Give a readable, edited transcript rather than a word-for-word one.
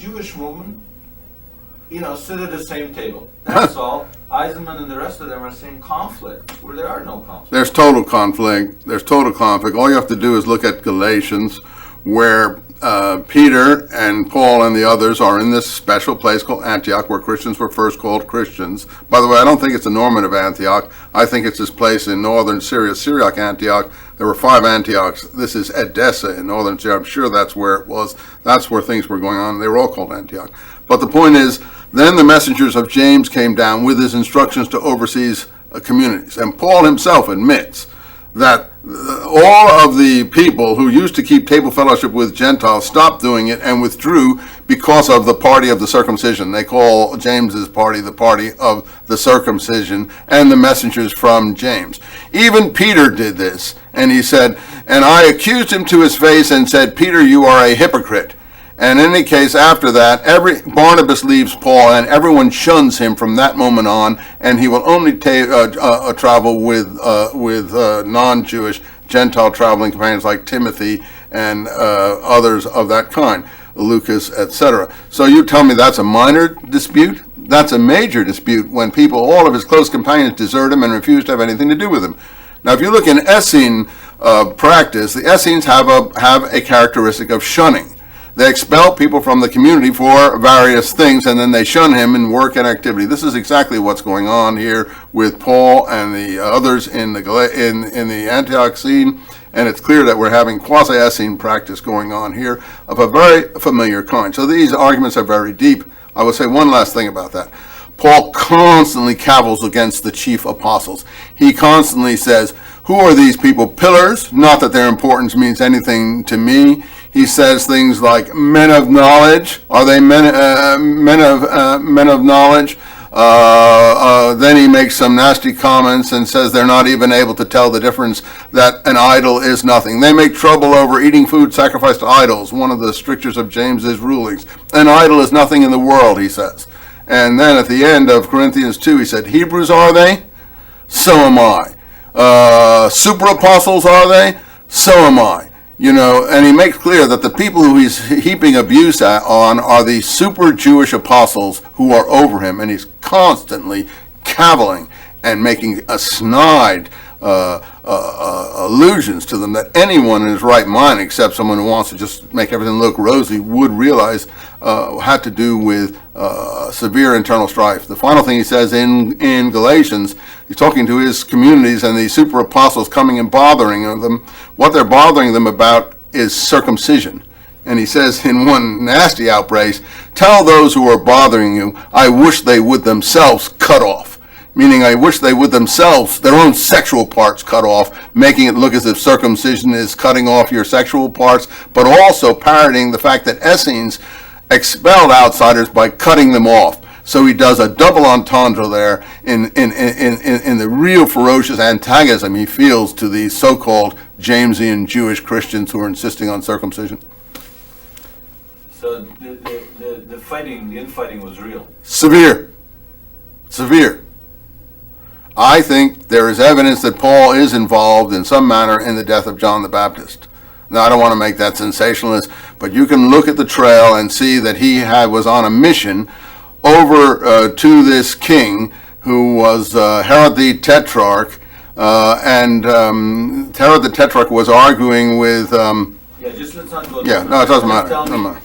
Jewish movement, sit at the same table. That's all. Eisenman and the rest of them are saying conflict, where there are no conflicts. There's total conflict. All you have to do is look at Galatians, where Peter and Paul and the others are in this special place called Antioch, where Christians were first called Christians. By the way, I don't think it's a normative Antioch. I think it's this place in northern Syria, Syriac Antioch. There were 5 Antiochs. This is Edessa in northern Syria. I'm sure that's where it was. That's where things were going on. They were all called Antioch. But the point is, then the messengers of James came down with his instructions to oversee communities. And Paul himself admits that all of the people who used to keep table fellowship with Gentiles stopped doing it and withdrew because of the party of the circumcision. They call James's party the party of the circumcision, and the messengers from James. Even Peter did this, and he said, and I accused him to his face and said, Peter, you are a hypocrite. And in any case, after that, Barnabas leaves Paul, and everyone shuns him from that moment on, and he will only travel with non-Jewish Gentile traveling companions like Timothy and others of that kind, Lucas, etc. So you tell me that's a minor dispute? That's a major dispute when all of his close companions desert him and refuse to have anything to do with him. Now, if you look in Essene practice, the Essenes have a characteristic of shunning. They expel people from the community for various things, and then they shun him in work and activity. This is exactly what's going on here with Paul and the others in the Antioch scene, and it's clear that we're having quasi-Essene practice going on here of a very familiar kind. So these arguments are very deep. I will say one last thing about that. Paul constantly cavils against the chief apostles. He constantly says, who are these people? Pillars? Not that their importance means anything to me. He says things like men of knowledge. Are they men of knowledge? Then he makes some nasty comments and says they're not even able to tell the difference that an idol is nothing. They make trouble over eating food sacrificed to idols, one of the strictures of James's rulings. An idol is nothing in the world, he says. And then at the end of Corinthians 2, he said, Hebrews are they? So am I. Super apostles are they? So am I. And he makes clear that the people who he's heaping abuse on are the super Jewish apostles who are over him, and he's constantly caviling and making a snide allusions to them that anyone in his right mind, except someone who wants to just make everything look rosy, would realize had to do with severe internal strife. The final thing he says in Galatians, he's talking to his communities and the super apostles coming and bothering them. What they're bothering them about is circumcision. And he says in one nasty outburst, tell those who are bothering you, I wish they would themselves cut off. Meaning I wish they would themselves, their own sexual parts cut off, making it look as if circumcision is cutting off your sexual parts, but also parroting the fact that Essenes expelled outsiders by cutting them off. So he does a double entendre there in the real ferocious antagonism he feels to these so-called Jamesian Jewish Christians who are insisting on circumcision. So the infighting was real. Severe. I think there is evidence that Paul is involved in some manner in the death of John the Baptist. Now, I don't want to make that sensationalist, but you can look at the trail and see that he was on a mission over to this king who was Herod the Tetrarch, and Herod the Tetrarch was arguing with... just let's not go... Yeah, no, it doesn't matter.